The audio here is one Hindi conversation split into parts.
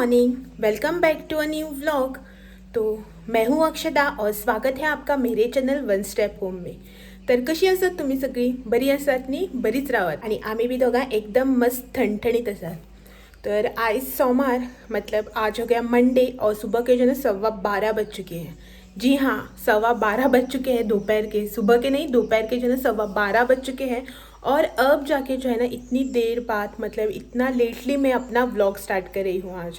Morning, welcome back to a new vlog. तो मैं हूँ अक्षदा और स्वागत है आपका मेरे चॅनल वन स्टेप होम में। तर कशी आसात तुम्ही सगळी? बरी आसात नी? बरीच राहात आणि आम्ही बी दोघा एकदम मस्त ठणठणीत आसात। तर आज सोमवार मतलब आज हो गया मंडे और सुबह के जो है 12:15 बज चुके हैं। जी हाँ, 12:15 बज चुके हैं दोपहर के, सुबह के नहीं दोपहर के जो है 12:15 बज चुके हैं। और अब जाके जो है ना इतनी देर बाद मतलब इतना लेटली मैं अपना व्लॉग स्टार्ट कर रही हूँ आज।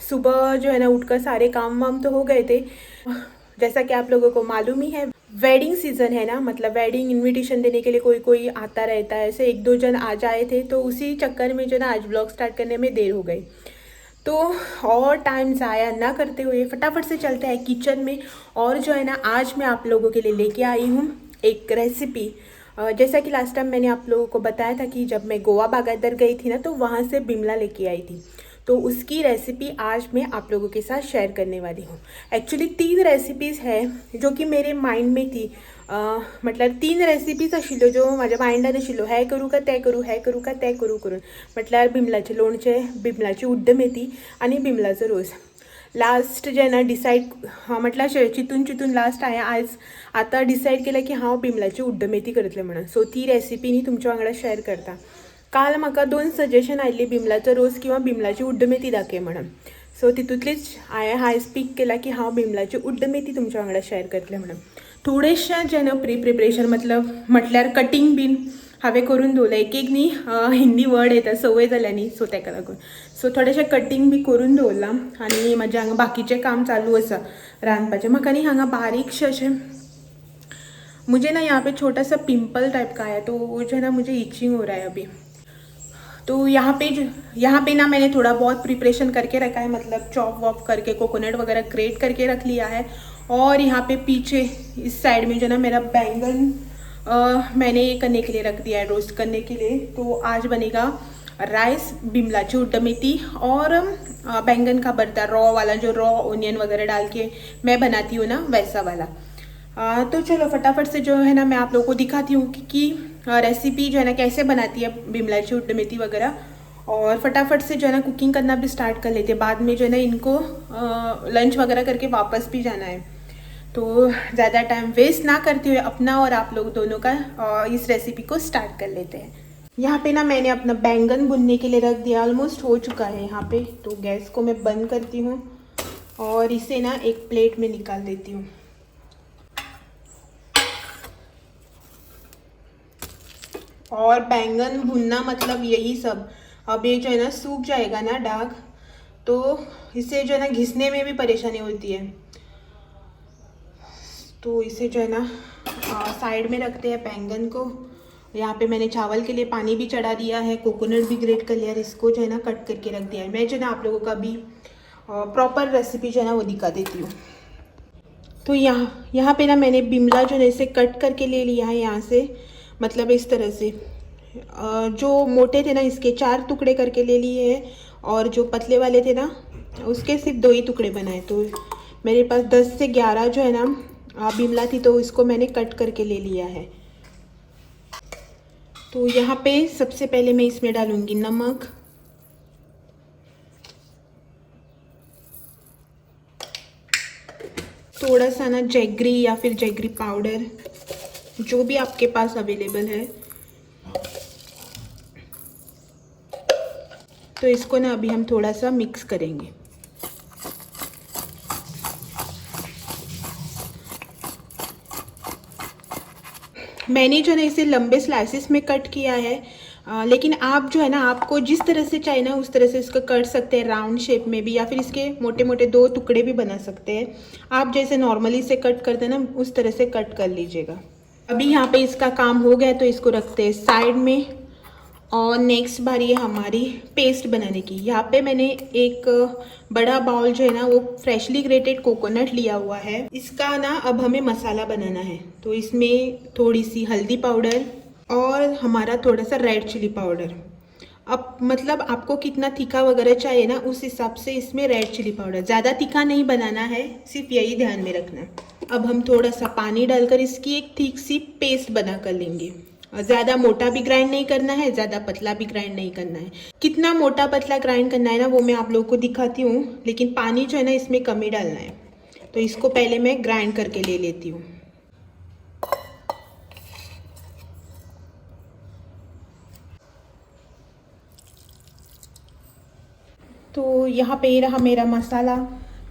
सुबह जो है ना उठकर सारे काम वाम तो हो गए थे। जैसा कि आप लोगों को मालूम ही है, वेडिंग सीज़न है ना, मतलब वेडिंग इनविटेशन देने के लिए कोई कोई आता रहता है। ऐसे एक दो जन आज आए थे तो उसी चक्कर में जो ना आज व्लॉग स्टार्ट करने में देर हो गई। तो और टाइम ज़ाया ना करते हुए फटाफट से चलते हैं किचन में। और जो है ना आज मैं आप लोगों के लिए लेके आई हूँ एक रेसिपी। जैसा कि लास्ट टाइम मैंने आप लोगों को बताया था कि जब मैं गोवा बागायदर गई थी ना तो वहाँ से बिमला लेके आई थी। तो उसकी रेसिपी आज मैं आप लोगों के साथ शेयर करने वाली हूँ। एक्चुअली 3 रेसिपीज़ है जो कि मेरे माइंड में थी। मतलब 3 रेसिपीज आशिल्ल्यो ज्यो म्हाज्या माइंडान आशिल्ल्यो, हें करूं का तें करूं, हें करूं का तें करूं करून। म्हटल्यार बिमलाचें लोणचें, बिमलाची उड्ड मेथी आनी बिमलाचो रोस। लास्ट जेन्ना डिसायड म्हटल्यार चिंतून चिंतून लास्ट हांवें आज आतां डिसायड केलें की हांव बिमलाची उड्ड मेथी करतलें म्हणून। सो ती रेसिपी न्ही तुमच्या वांगडा शेअर करता। काल म्हाका 2 सजेशन आयिल्लीं, बिमलाचो रोस किंवा बिमलाची उड्ड मेथी दाखय म्हणून। सो तितूंतलीच हांवें आयज पीक केला की हांव बिमलाची उड्ड मेथी तुमच्या वांगडा शेअर करतलें म्हणून। थोडेशें जेन्ना प्रिपरेशन मतलब म्हटल्यार कटींग बीन हांवें करून दवरलें। एक एक न्ही हिंदी वर्ड येता, संवय जाल्या न्ही, सो तेका लागून। सो थोडेशें कटींग बी करून दवरलां आनी म्हाजें हांगा बाकीचें काम चालू आसा रांदपाचें। म्हाका न्ही हांगा बारीकशें अशें मुझे ना यहाँ पे छोटा सा पिंपल टाइप का है, तो वो जो है ना मुझे इचिंग हो रहा है अभी। तो यहाँ पे ना मैंने थोड़ा बहुत प्रिपरेशन करके रखा है, मतलब चॉप वॉप करके कोकोनट वगैरह ग्रेट करके रख लिया है। और यहाँ पे पीछे इस साइड में जो ना मेरा बैंगन मैंने ये करने के लिए रख दिया है, रोस्ट करने के लिए। तो आज बनेगा राइस, बिमलाची उड्ड मेथी और बैंगन का भरता, रॉ वाला, जो रॉ ओनियन वगैरह डाल के मैं बनाती हूँ ना वैसा वाला। तो चलो फटाफट से जो है ना मैं आप लोगों को दिखाती हूँ कि रेसिपी जो है ना कैसे बनाती है बिमलाची उड्ड मेथी वगैरह। और फटाफट से जो है ना कुकिंग करना भी स्टार्ट कर लेते हैं, बाद में जो है ना इनको लंच वगैरह करके वापस भी जाना है। तो ज़्यादा टाइम वेस्ट ना करते हुए अपना और आप लोग दोनों का इस रेसिपी को स्टार्ट कर लेते हैं। यहाँ पे ना मैंने अपना बैंगन भुनने के लिए रख दिया, ऑलमोस्ट हो चुका है यहाँ पे। तो गैस को मैं बंद करती हूँ और इसे ना एक प्लेट में निकाल देती हूँ। और बैंगन भुनना मतलब यही सब। अब ये जो है ना सूख जाएगा ना दाग, तो इसे जो है ना घिसने में भी परेशानी होती है। तो इसे जो है ना साइड में रखते हैं बैंगन को। यहाँ पे मैंने चावल के लिए पानी भी चढ़ा दिया है, कोकोनट भी ग्रेट कर लिया है, इसको जो है ना कट करके रख दिया है। मैं जो है ना आप लोगों का भी प्रॉपर रेसिपी जो है ना वो दिखा देती हूँ। तो यहाँ पे ना मैंने बिमला जो है इसे कट करके ले लिया है यहाँ से, मतलब इस तरह से। जो मोटे थे ना इसके 4 टुकड़े करके ले लिए हैं, और जो पतले वाले थे ना उसके सिर्फ 2 ही टुकड़े बनाए। तो मेरे पास 10 से 11 जो है ना बिमला थी, तो इसको मैंने कट करके ले लिया है। तो यहाँ पे सबसे पहले मैं इसमें डालूंगी नमक, थोड़ा सा ना जैगरी या फिर जैगरी पाउडर, जो भी आपके पास अवेलेबल है। तो इसको ना अभी हम थोड़ा सा मिक्स करेंगे। मैंने जो है इसे लंबे स्लाइसेस में कट किया है, लेकिन आप जो है ना आपको जिस तरह से चाहिए ना उस तरह से इसको कट सकते हैं, राउंड शेप में भी, या फिर इसके मोटे मोटे 2 टुकड़े भी बना सकते हैं। आप जैसे नॉर्मली से कट करते हैं ना उस तरह से कट कर लीजिएगा। अभी यहाँ पे इसका काम हो गया तो इसको रखते हैं साइड में। और नेक्स्ट बारी है हमारी पेस्ट बनाने की। यहाँ पे मैंने एक बड़ा बाउल जो है ना वो फ्रेशली ग्रेटेड कोकोनट लिया हुआ है। इसका ना अब हमें मसाला बनाना है। तो इसमें थोड़ी सी हल्दी पाउडर और हमारा थोड़ा सा रेड चिली पाउडर। अब मतलब आपको कितना तीखा वगैरह चाहिए ना उस हिसाब से इसमें रेड चिली पाउडर, ज़्यादा तीखा नहीं बनाना है, सिर्फ यही ध्यान में रखना। अब हम थोड़ा सा पानी डालकर इसकी एक थिक सी पेस्ट बना कर लेंगे। ज़्यादा मोटा भी ग्राइंड नहीं करना है, ज़्यादा पतला भी ग्राइंड नहीं करना है। कितना मोटा पतला ग्राइंड करना है ना वो मैं आप लोगों को दिखाती हूँ, लेकिन पानी जो है ना इसमें कम ही डालना है। तो इसको पहले मैं ग्राइंड करके ले लेती हूँ। तो यहाँ पे रहा मेरा मसाला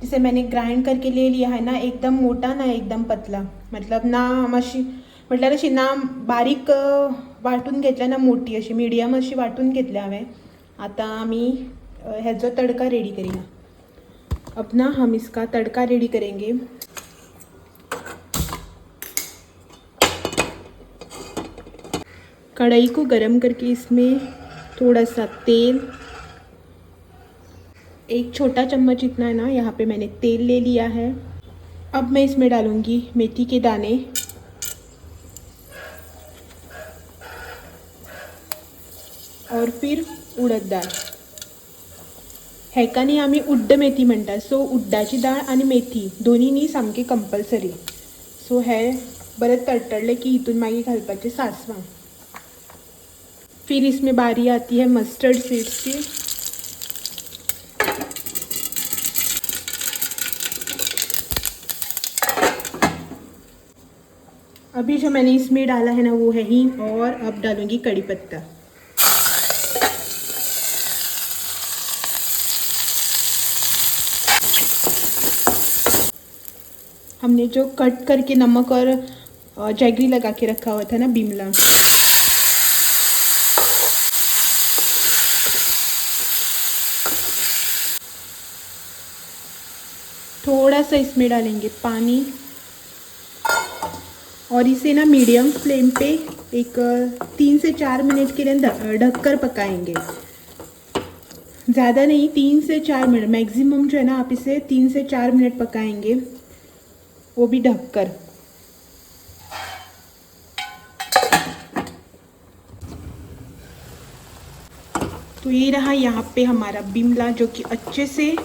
जिसे मैंने ग्राइंड करके ले लिया है ना, एकदम मोटा ना एकदम पतला, मतलब ना अशी म्हटल्यार अशी ना बारीक वाटून घेतल्या ना मोठी, अशी मिडियम अशी वाटून घेतल्या हांवें। आता आमी हेजो तड़का रेडी करिना। अब ना हम इसका तड़का रेडी करेंगे। कढ़ाई को गरम करके इसमें थोड़ा सा तेल, एक छोटा चम्मच इतना है ना यहाँ पे मैंने तेल ले लिया है। अब मैं इसमें डालूंगी मेथी के दाने और फिर उड़द दाळ। हेकानी आमी उड्ड मेथी म्हणटा, सो उड्डाची दाळ आणि मेथी दोन्हीनी सामके कंपल्सरी। सो हे बरें तडतडले की हितून मागीर घालपाचे सासवां। फिर इसमें बारी आती है मस्टर्ड सीड्स की। अभी जो मैंने इसमें डाला है ना वो है हींग, और अब डालूंगी कड़ी पत्ता। हमने जो कट करके नमक और जैगरी लगा के रखा हुआ था ना बिमला, थोड़ा सा इसमें डालेंगे पानी और इसे ना मीडियम फ्लेम पे एक 3 से 4 मिनट के लिए ढककर पकाएंगे। ज़्यादा नहीं, 3 से 4 मिनट मैक्सिमम जो है ना, आप इसे 3 से 4 मिनट पकाएंगे, वो भी ढककर। तो ये रहा यहाँ पे हमारा बिमला, जो कि अच्छे से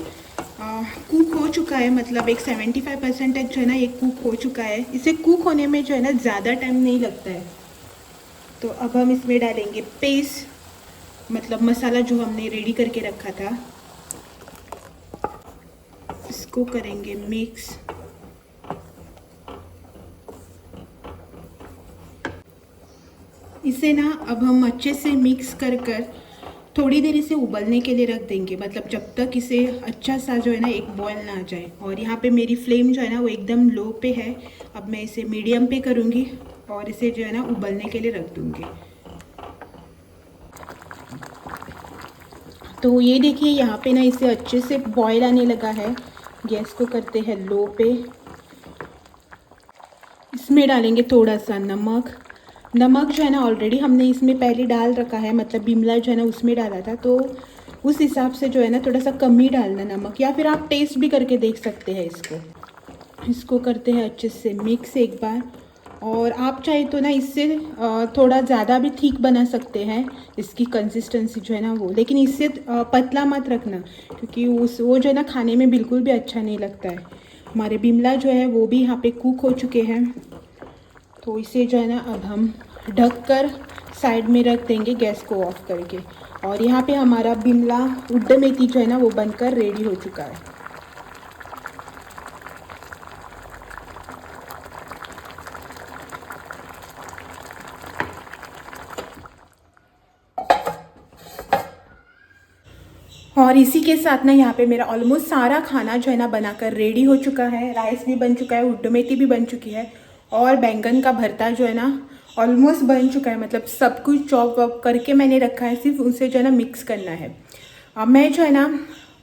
कुक हो चुका है, मतलब एक 75% तक जो है ना ये कुक हो चुका है। इसे कुक होने में जो है ना ज़्यादा टाइम नहीं लगता है। तो अब हम इसमें डालेंगे पेस्ट, मतलब मसाला जो हमने रेडी करके रखा था, इसको करेंगे मिक्स। इसे ना अब हम अच्छे से मिक्स कर थोड़ी देर इसे उबलने के लिए रख देंगे, मतलब जब तक इसे अच्छा सा जो है ना एक बॉयल ना आ जाए। और यहाँ पे मेरी फ्लेम जो है ना वो एकदम लो पे है। अब मैं इसे मीडियम पे करूँगी और इसे जो है ना उबलने के लिए रख दूँगी। तो ये देखिए यहाँ पे ना इसे अच्छे से बॉयल आने लगा है। गैस को करते हैं लो पे। इसमें डालेंगे थोड़ा सा नमक। नमक जो है ना ऑलरेडी हमने इसमें पहले डाल रखा है, मतलब बिमला जो है ना उसमें डाला था, तो उस हिसाब से जो है ना थोड़ा सा कम ही डालना नमक, या फिर आप टेस्ट भी करके देख सकते हैं इसको करते हैं अच्छे से मिक्स एक बार। और आप चाहे तो ना इससे थोड़ा ज़्यादा भी थिक बना सकते हैं इसकी कंसिस्टेंसी जो है ना वो, लेकिन इससे पतला मत रखना, क्योंकि वो जो है ना खाने में बिल्कुल भी अच्छा नहीं लगता है। हमारे बिमला जो है वो भी यहाँ पे कुक हो चुके हैं। तो इसे जो है ना अब हम ढककर साइड में रख देंगे गैस को ऑफ करके। और यहाँ पे हमारा बिमला उड्ड मेथी जो है ना वो बनकर रेडी हो चुका है। और इसी के साथ ना यहाँ पे मेरा ऑलमोस्ट सारा खाना जो है ना बनाकर रेडी हो चुका है। राइस भी बन चुका है, उड्ड मेथी भी बन चुकी है, और बैंगन का भरता जो है ना ऑलमोस्ट बन चुका है। मतलब सब कुछ चॉप वॉप करके मैंने रखा है, सिर्फ उसे जो है ना मिक्स करना है। अब मैं जो है ना,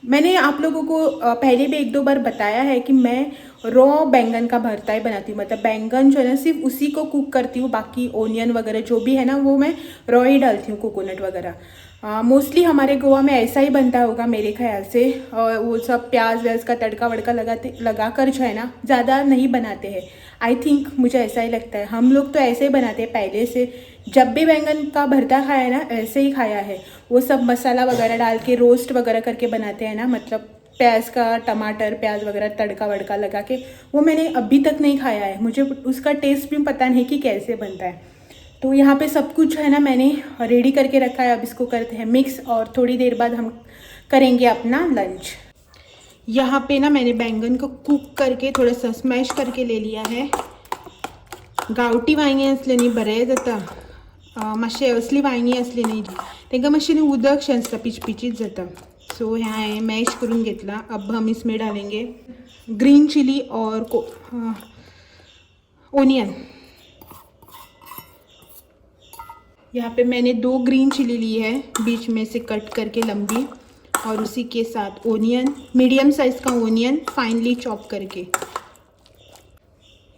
मैंने आप लोगों को पहले भी 1-2 बार बताया है कि मैं रॉ बैंगन का भरता ही बनाती हूँ। मतलब बैंगन जो है ना सिर्फ उसी को कुक करती हूँ, बाकी ओनियन वगैरह जो भी है ना वो मैं रॉ ही डालती हूँ, कोकोनट वगैरह। मोस्टली हमारे गोवा में ऐसा ही बनता होगा मेरे ख्याल से। और वो सब प्याज व्याज का तड़का वड़का लगाकर जो है ना ज़्यादा नहीं बनाते हैं। आई थिंक मुझे ऐसा ही लगता है। हम लोग तो ऐसे ही बनाते हैं पहले से, जब भी बैंगन का भरता खाया है ना ऐसे ही खाया है। वो सब मसाला वगैरह डाल के रोस्ट वगैरह करके बनाते हैं ना, मतलब प्याज का, टमाटर प्याज वगैरह तड़का वड़का लगा के, वो मैंने अभी तक नहीं खाया है। मुझे उसका टेस्ट भी पता नहीं कि कैसे बनता है। तो यहाँ पे सब कुछ है ना मैंने रेडी करके रखा है। अब इसको करते हैं मिक्स और थोड़ी देर बाद हम करेंगे अपना लंच। यहाँ पे ना मैंने बैंगन को कुक करके थोड़ा सा स्मैश करके ले लिया है। गावठी वांगी असल्याने बरें जाता, मातशें असली वांगी असली न्ही तांकां मातशें उदक शें आसता, पिचपिचीत जाता। सो ह्या हांवें मॅश करून घेतला। अब हम इसमें डालेंगे ग्रीन चिली और ओनियन। यहाँ पे मैंने 2 ग्रीन चिली ली है, बीच में से कट करके लंबी, और उसी के साथ ओनियन, मीडियम साइज़ का ओनियन फाइनली चॉप करके।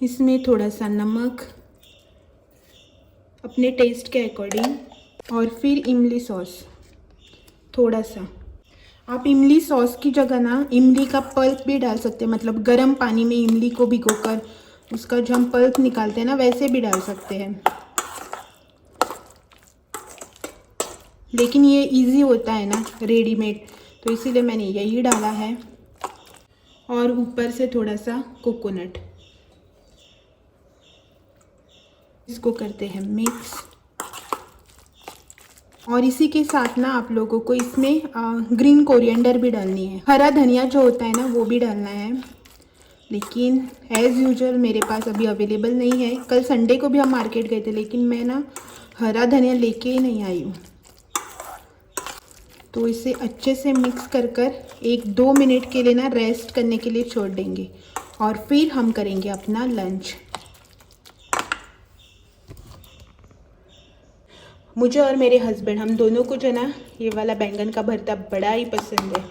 इसमें थोड़ा सा नमक अपने टेस्ट के अकॉर्डिंग, और फिर इमली सॉस थोड़ा सा। आप इमली सॉस की जगह ना इमली का पल्प भी डाल सकते हैं, मतलब गर्म पानी में इमली को भिगोकर उसका जो हम पल्प निकालते हैं ना वैसे भी डाल सकते हैं, लेकिन ये इजी होता है ना रेडीमेड, तो इसीलिए मैंने यही डाला है। और ऊपर से थोड़ा सा कोकोनट, इसको करते हैं मिक्स। और इसी के साथ ना आप लोगों को इसमें ग्रीन कोरिएंडर भी डालनी है, हरा धनिया जो होता है ना वो भी डालना है, लेकिन एज़ यूजुअल मेरे पास अभी अवेलेबल नहीं है। कल संडे को भी हम मार्केट गए थे, लेकिन मैं ना हरा धनिया लेके ही नहीं आई हूँ। तो इसे अच्छे से मिक्स कर 1-2 मिनट के लिए ना रेस्ट करने के लिए छोड़ देंगे, और फिर हम करेंगे अपना लंच। मुझे और मेरे हस्बैंड, हम दोनों को जो ना ये वाला बैंगन का भरता बड़ा ही पसंद है।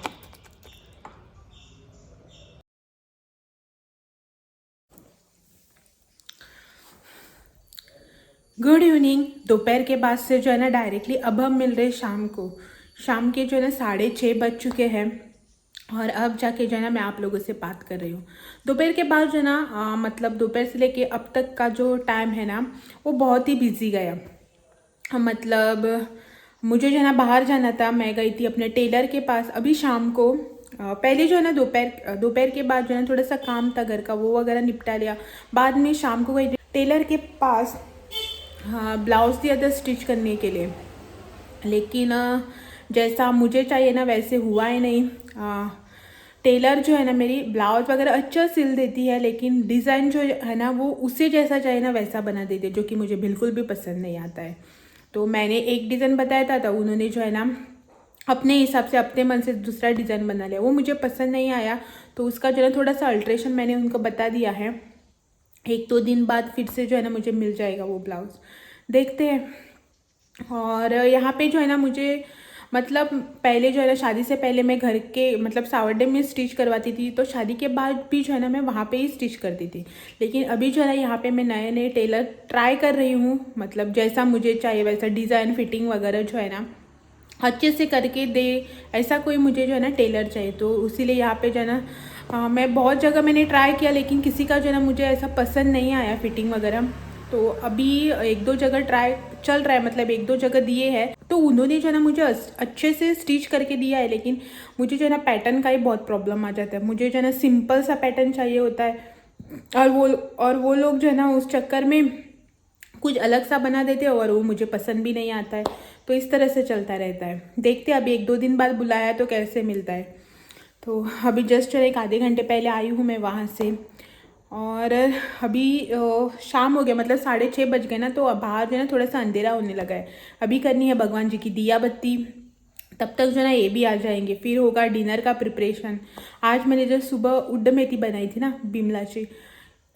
Good evening. दोपहर के बाद से जो है ना डायरेक्टली अब हम मिल रहे शाम को। शाम के जो है ना 6:30 बज चुके हैं, और अब जाके जो है ना मैं आप लोगों से बात कर रही हूँ। दोपहर के बाद जो है ना मतलब दोपहर से लेके अब तक का जो टाइम है ना वो बहुत ही बिजी गया। मतलब मुझे जो है ना बाहर जाना था, मैं गई थी अपने टेलर के पास अभी शाम को। पहले जो है ना दोपहर के बाद जो है ना थोड़ा सा काम था घर का, वो वगैरह निपटा लिया। बाद में शाम को गई थी टेलर के पास, हाँ, ब्लाउज़ दिया था स्टिच करने के लिए, लेकिन जैसा मुझे चाहिए ना वैसे हुआ ही नहीं। टेलर जो है ना मेरी ब्लाउज वगैरह अच्छा सिल देती है, लेकिन डिज़ाइन जो है ना वो उससे जैसा चाहिए ना वैसा बना देती है, जो कि मुझे बिल्कुल भी पसंद नहीं आता है। तो मैंने एक डिज़ाइन बताया था, उन्होंने जो है ना अपने हिसाब से अपने मन से दूसरा डिज़ाइन बना लिया, वो मुझे पसंद नहीं आया। तो उसका जो है थोड़ा सा अल्ट्रेशन मैंने उनको बता दिया है। 1-2 दिन बाद फिर से जो है ना मुझे मिल जाएगा वो ब्लाउज़, देखते हैं। और यहाँ पे जो है ना मुझे मतलब पहले जो है ना शादी से पहले मैं घर के मतलब सावरडे में स्टिच करवाती थी, तो शादी के बाद भी जो है ना मैं वहाँ पे ही स्टिच करती थी। लेकिन अभी जो है ना यहाँ पे मैं नए नए टेलर ट्राई कर रही हूँ, मतलब जैसा मुझे चाहिए वैसा डिज़ाइन फिटिंग वगैरह जो है ना अच्छे से करके दे, ऐसा कोई मुझे जो है ना टेलर चाहिए। तो इसीलिए यहाँ पे जो है ना मैं बहुत जगह मैंने ट्राई किया, लेकिन किसी का जो है ना मुझे ऐसा पसंद नहीं आया फिटिंग वगैरह। तो अभी 1-2 जगह ट्राई चल रहा है, मतलब 1-2 जगह दिए हैं, तो उन्होंने जो है ना मुझे अच्छे से स्टिच करके दिया है, लेकिन मुझे जो है ना पैटर्न का ही बहुत प्रॉब्लम आ जाता है। मुझे जो है ना सिंपल सा पैटर्न चाहिए होता है, और वो लोग जो है ना उस चक्कर में कुछ अलग सा बना देते हैं, और वो मुझे पसंद भी नहीं आता है। तो इस तरह से चलता रहता है। देखते हैं अभी 1-2 दिन बाद बुलाया है तो कैसे मिलता है। तो अभी जस्ट 1 आधे घंटे पहले आई हूँ मैं वहाँ से, और अभी शाम हो गया, मतलब 6:30 बज गए ना, तो बाहर जो है ना थोड़ा सा अंधेरा होने लगा है। अभी करनी है भगवान जी की दिया बत्ती, तब तक जो है ना ये भी आ जाएंगे, फिर होगा डिनर का प्रिपरेशन। आज मैंने जो सुबह उड्ड मेथी बनाई थी ना बिमलाची,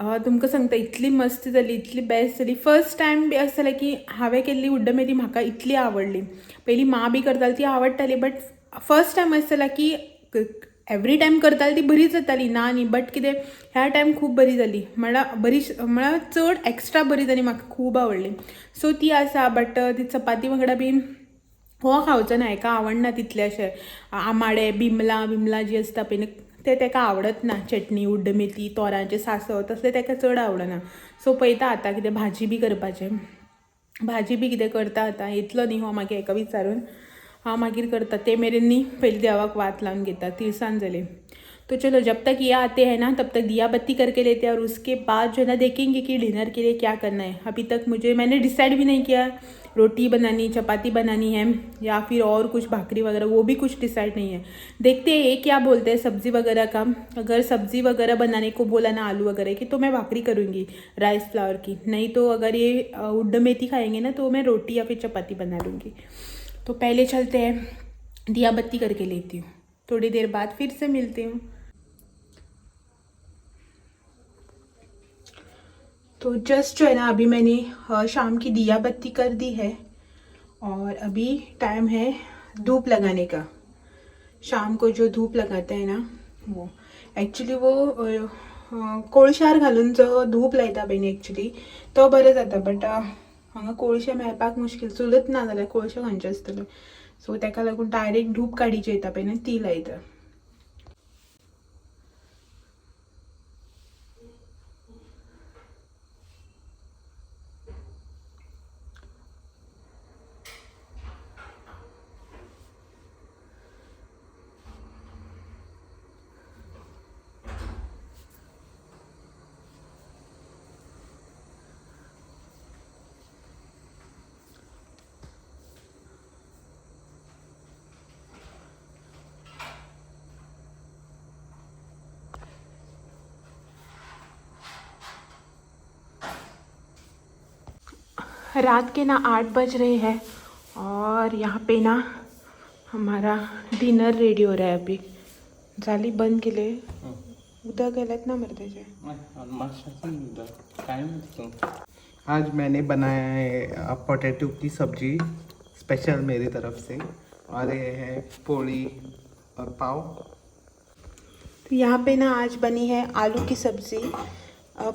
तुमकां सांगता इतली मस्त जाली, इतली बेस्ट जाली। फर्स्ट टायम बी असं जालें की हांवें केल्ली उड्ड मेथी म्हाका इतली आवडली। पयलीं मां बी करताली ती आवडटाली, बट फर्स्ट टायम असं जालां की एवरी टायम करताली ती बरी जाताली ना न्ही, बट कितें ह्या टायम खूब बरी जाली, म्हळ्यार चड एक्स्ट्रा बरी जाली, म्हाका खूब आवडली। सो ती आसा, बट ती चपाती वांगडा बीन हो खावचो ना, हेका आवडना तितले अशें आमाडे बिमला जी आसता पळय ते तेका आवडत ना, चटणी उड्ड मेथी तोरांचें सांसव तसलें तेका चड आवडना। सो पळयता आतां कितें भाजी बी करपाचें, भाजी बी कितें करता आतां, येतलो न्ही हो मागीर हेका विचारून हांव मागीर करता। ते मेरेन न्ही पयलीं देवाक वात लावन घेता, तिळसांज जाली। तो चलो जब तक ये आते हैं ना तब तक दिया बत्ती करके लेते हैं और उसके बाद जो है ना देखेंगे कि डिनर के लिए क्या करना है। अभी तक मैंने डिसाइड भी नहीं किया, रोटी बनानी, चपाती बनानी है या फिर और कुछ भाकरी वगैरह, वो भी कुछ डिसाइड नहीं है। देखते हैं ये क्या बोलते हैं सब्ज़ी वगैरह का। अगर सब्ज़ी वगैरह बनाने को बोला ना आलू वगैरह की तो मैं भाकरी करूँगी राइस फ्लावर की, नहीं तो अगर ये उड़द मेथी खाएंगे ना तो मैं रोटी या फिर चपाती बना लूँगी। तो पहले चलते हैं, दिया बत्ती करके लेती हूँ, थोड़ी देर बाद फिर से मिलती हूँ। तो जस्ट जो है ना अभी मैंने शाम की दिया बत्ती कर दी है और अभी टाइम है धूप लगाने का। शाम को जो धूप लगाते हैं ना वो ॲक्च्युली वो कोळशार घालून जो धूप लायता पळय न्ही ॲक्च्युली तो बरो जाता, बट हांगा कोळशे मेळपाक मुश्कील, चुलत ना जाल्यार कोळशे खंयचे आसतले, सो ताका लागून डायरेक्ट धूप काडीची येता पळय ना ती लायता। रात के ना 8 बज रहे हैं और यहाँ पे ना हमारा डिनर रेडी हो रहा है। अभी जाली बंद केले, उदक गेलेत ना मरतेचे। आज मैंने बनाया है पोटैटो की सब्जी स्पेशल मेरी तरफ से, और ये है पोली और पाव। तो यहाँ पे ना आज बनी है आलू की सब्ज़ी,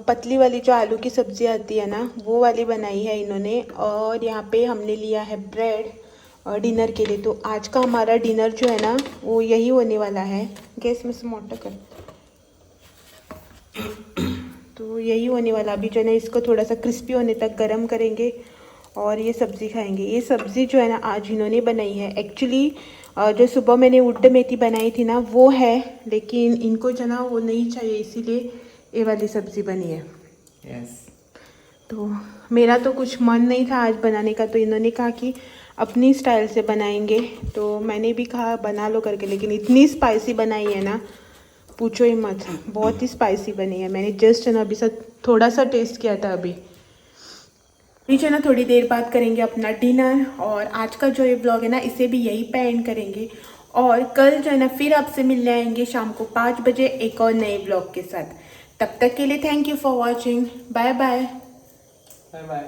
पतली वाली जो आलू की सब्ज़ी आती है ना वो वाली बनाई है इन्होंने, और यहाँ पे हमने लिया है ब्रेड डिनर के लिए। तो आज का हमारा डिनर जो है ना वो यही होने वाला है। गैस में से मोटा कर, तो यही होने वाला। अभी जो है ना इसको थोड़ा सा क्रिस्पी होने तक गरम करेंगे और ये सब्ज़ी खाएंगे। ये सब्ज़ी जो है ना आज इन्होंने बनाई है। एक्चुअली जो सुबह मैंने उड़द मेथी बनाई थी ना वो है, लेकिन इनको जो ना वो नहीं चाहिए, इसीलिए ये वाली सब्ज़ी बनी है। यस। तो मेरा तो कुछ मन नहीं था आज बनाने का, तो इन्होंने कहा कि अपनी स्टाइल से बनाएंगे, तो मैंने भी कहा बना लो करके। लेकिन इतनी स्पाइसी बनाई है ना पूछो ही मत, बहुत ही स्पाइसी बनी है। मैंने जस्ट है ना अभी थोड़ा सा टेस्ट किया था। अभी जो है ना थोड़ी देर बाद करेंगे अपना डिनर, और आज का जो ये ब्लॉग है ना इसे भी यहीं पे एंड करेंगे। और कल जो है ना फिर आपसे मिलने आएंगे शाम को 5 बजे एक और नए ब्लॉग के साथ। तब तक के लिए thank you for watching, bye bye. Bye bye.